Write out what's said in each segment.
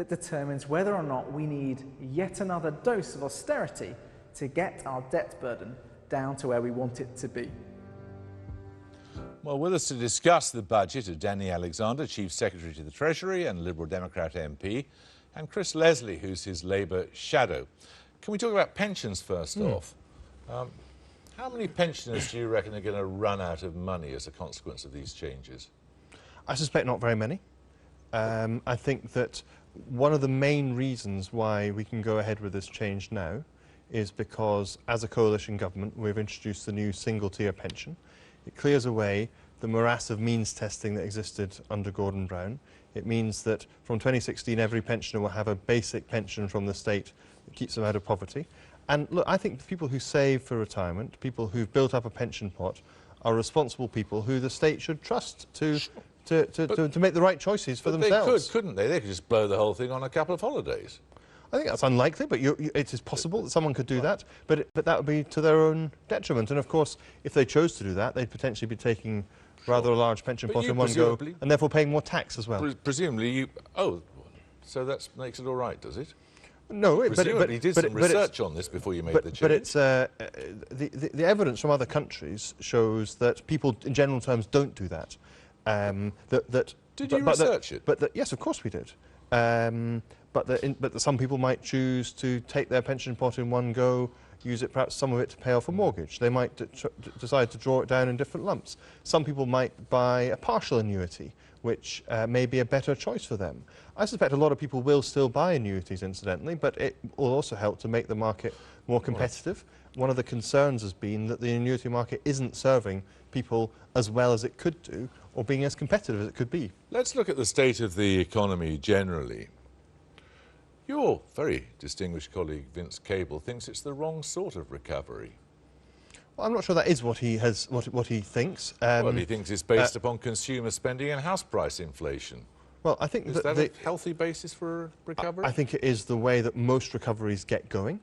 that determines whether or not we need yet another dose of austerity to get our debt burden down to where we want it to be. Well, with us to discuss the budget are Danny Alexander, Chief Secretary to the Treasury and Liberal Democrat MP, and Chris Leslie, who's his Labour shadow. Can we talk about pensions first off? How many pensioners do you reckon are going to run out of money as a consequence of these changes? I suspect not very many. I think that one of the main reasons why we can go ahead with this change now is because, as a coalition government, we've introduced the new single-tier pension. It clears away the morass of means testing that existed under Gordon Brown. It means that from 2016 every pensioner will have a basic pension from the state that keeps them out of poverty. And look, I think the people who save for retirement, people who've built up a pension pot, are responsible people who the state should trust to make the right choices for themselves. They couldn't they? They could just blow the whole thing on a couple of holidays. I think that's unlikely, but it is possible that someone could do that, but that would be to their own detriment. And of course, if they chose to do that, they'd potentially be taking rather a large pension pot in one go, and therefore paying more tax as well. Presumably you... Oh, so that makes it all right, does it? No, but you did some research on this before you made the change. But it's the evidence from other countries shows that people, in general terms, don't do that. Did you research it? Yes, of course we did. But some people might choose to take their pension pot in one go, use it, perhaps some of it to pay off a mortgage. They might decide to draw it down in different lumps. Some people might buy a partial annuity, which may be a better choice for them. I suspect a lot of people will still buy annuities, incidentally, but it will also help to make the market more competitive. One of the concerns has been that the annuity market isn't serving people as well as it could do, or being as competitive as it could be. Let's look at the state of the economy generally. Your very distinguished colleague, Vince Cable, thinks it's the wrong sort of recovery. Well, I'm not sure that is what he thinks. Well, he thinks it's based upon consumer spending and house price inflation. Well, I think is that a healthy basis for recovery? I think it is the way that most recoveries get going.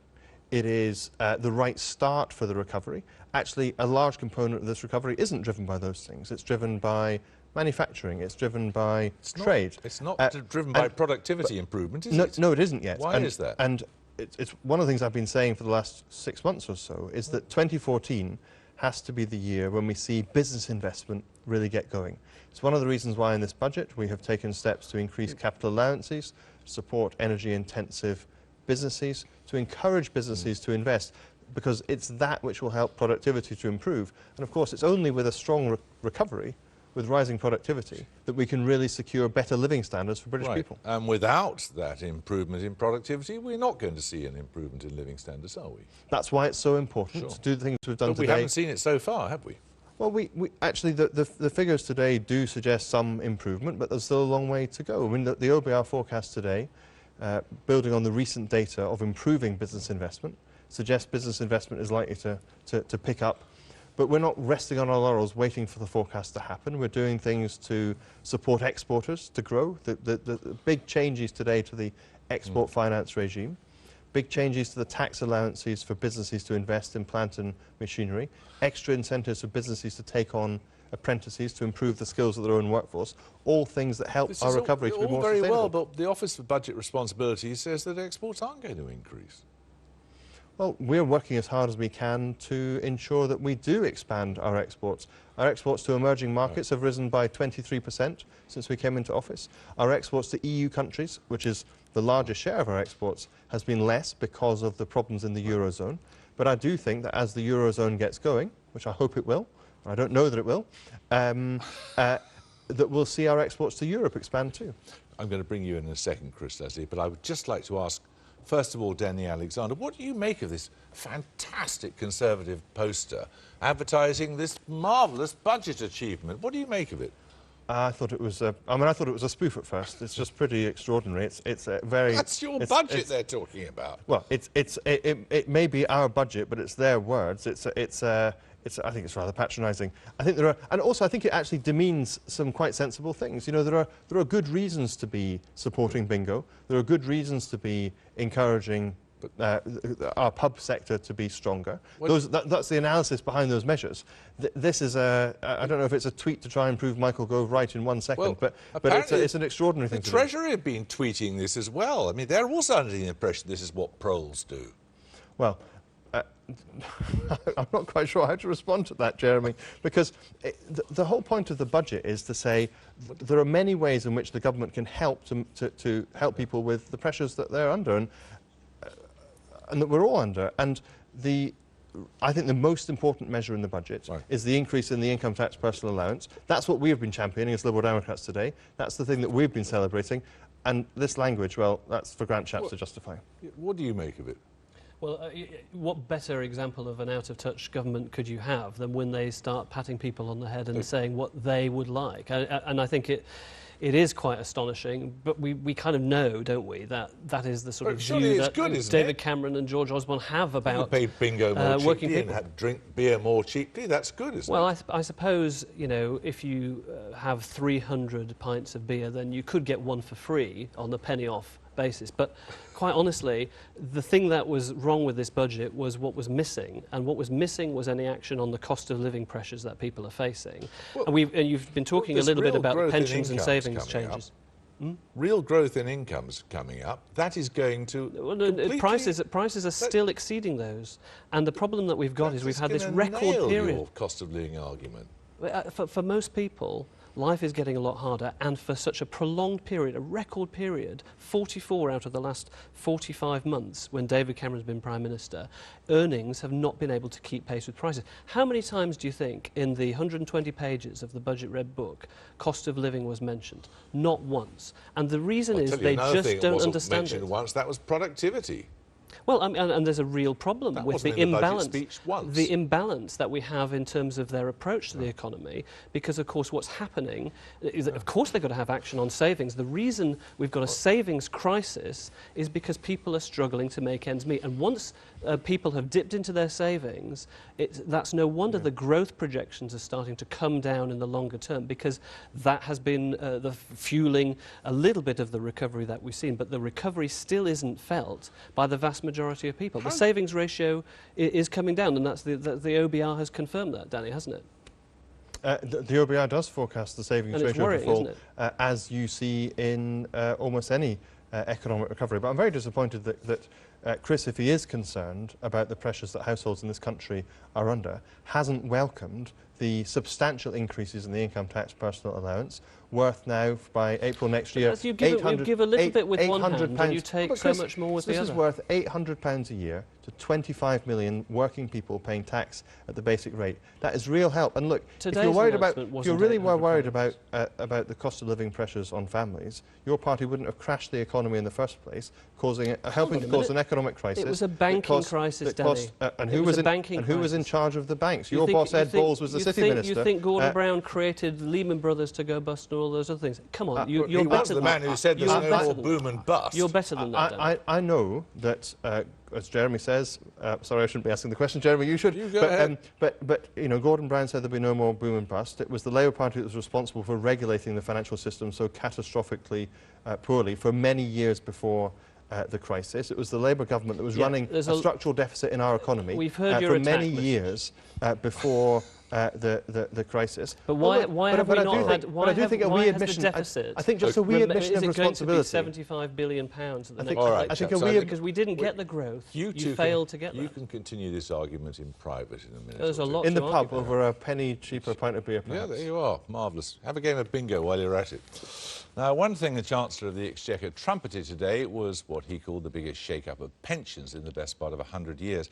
It is the right start for the recovery. Actually, a large component of this recovery isn't driven by those things. It's driven by manufacturing, it's driven by trade. It's not driven by productivity improvement, is it? No, it isn't yet. Why is that? And it's one of the things I've been saying for the last 6 months or so, is that 2014 has to be the year when we see business investment really get going. It's one of the reasons why in this budget we have taken steps to increase capital allowances, support energy-intensive businesses, to encourage businesses to invest, because it's that which will help productivity to improve. And of course, it's only with a strong recovery, with rising productivity, that we can really secure better living standards for British people. And without that improvement in productivity, we're not going to see an improvement in living standards, are we? That's why it's so important to do the things we've done today. But we haven't seen it so far, have we? Well, we actually, the figures today do suggest some improvement, but there's still a long way to go. I mean, the OBR forecast today, building on the recent data of improving business investment, suggests business investment is likely to pick up. But we're not resting on our laurels waiting for the forecast to happen. We're doing things to support exporters to grow. The big changes today to the export finance regime, big changes to the tax allowances for businesses to invest in plant and machinery, extra incentives for businesses to take on apprentices to improve the skills of their own workforce, all things that help our recovery to be more sustainable. Very well, but the Office for Budget Responsibility says that exports aren't going to increase. Well, we're working as hard as we can to ensure that we do expand our exports. Our exports to emerging markets have risen by 23% since we came into office. Our exports to EU countries, which is the largest share of our exports, has been less because of the problems in the Eurozone. But I do think that as the Eurozone gets going, which I hope it will, I don't know that it will, that we'll see our exports to Europe expand too. I'm going to bring you in a second, Chris Leslie, but I would just like to ask, first of all, Danny Alexander, what do you make of this fantastic Conservative poster advertising this marvellous budget achievement? What do you make of it? I thought it was. I thought it was a spoof at first. It's just pretty extraordinary. It's a very. That's your budget they're talking about. Well, it may be our budget, but it's their words. I think it's rather patronising. I think there are, and also I think it actually demeans some quite sensible things. You know, there are good reasons to be supporting bingo. There are good reasons to be encouraging our pub sector to be stronger. That's the analysis behind those measures. This is I don't know if it's a tweet to try and prove Michael Gove right in 1 second, but it's an extraordinary thing to do. The Treasury have been tweeting this as well. I mean, they're also under the impression this is what proles do. Well, I'm not quite sure how to respond to that, Jeremy, because the whole point of the budget is to say there are many ways in which the government can help to help people with the pressures that they're under and that we're all under. And I think the most important measure in the budget is the increase in the income tax personal allowance. That's what we have been championing as Liberal Democrats today. That's the thing that we've been celebrating. And this language, well, that's for Grant Shapps to justify. What do you make of it? Well, what better example of an out-of-touch government could you have than when they start patting people on the head and saying what they would like? And I think it is quite astonishing, but we kind of know, don't we, that is the sort of view that David Cameron and George Osborne have about pay bingo more working cheaply people. and drink beer more cheaply. That's good, isn't it? Well, I suppose, you know, if you have 300 pints of beer, then you could get one for free on the penny off basis. But quite honestly, the thing that was wrong with this budget was what was missing, and what was missing was any action on the cost of living pressures that people are facing. And you've been talking a little bit about pensions and savings changes. Real growth in incomes coming up. That is going to prices are still exceeding those, and the problem that we've got is we've had this record period. Your cost of living argument. For most people, life is getting a lot harder, and for such a prolonged period, a record period, 44 out of the last 45 months when David Cameron's been Prime Minister, earnings have not been able to keep pace with prices. How many times do you think in the 120 pages of the Budget Red Book cost of living was mentioned? Not once. And the reason is they just don't understand it. Mentioned once, that was productivity. Well, and there's a real problem with the imbalance, the imbalance that we have in terms of their approach to the economy, because, of course, what's happening is that, of course, they've got to have action on savings. The reason we've got a savings crisis is because people are struggling to make ends meet. And once people have dipped into their savings, that's no wonder the growth projections are starting to come down in the longer term, because that has been the fueling a little bit of the recovery that we've seen. But the recovery still isn't felt by the vast majority of people. The savings ratio is coming down, and that's the OBR has confirmed that, Danny, hasn't it? The OBR does forecast the savings ratio to fall, as you see in almost any economic recovery. But I'm very disappointed that Chris, if he is concerned about the pressures that households in this country are under, hasn't welcomed the substantial increases in the income tax personal allowance, worth now by April next year. You give a little bit with one hand and you take so much more with the other. This is worth £800 a year to 25 million working people paying tax at the basic rate. That is real help. And look, if you're really worried about the cost of living pressures on families, your party wouldn't have crashed the economy in the first place, helping to cause an economic crisis. It was a banking crisis, Danny. And who was in charge of the banks? Your boss, Ed Balls, was the city minister. You think Gordon Brown created Lehman Brothers to go bust and all those other things? Come on, you're better than that. He was the man who said there's no more boom and bust. You're better than that, Danny. I know that, as Jeremy says, sorry, I shouldn't be asking the question, Jeremy, you should. You go ahead. But you know, Gordon Brown said there'd be no more boom and bust. It was the Labour Party that was responsible for regulating the financial system so catastrophically poorly for many years before the crisis. It was the Labour government that was running a structural deficit in our economy for many years before the crisis. But why have we not had? Why has the deficit? I think just a wee admission of responsibility. Is it going to be £75 billion at the next right, I think because we didn't get the growth. You failed to get that. You can continue this argument in private in a minute. There's a lot in the pub over a penny cheaper pint of beer. Yeah, there you are. Marvellous. Have a game of bingo while you're at it. Now, one thing the Chancellor of the Exchequer trumpeted today was what he called the biggest shake-up of pensions in the best part of 100 years.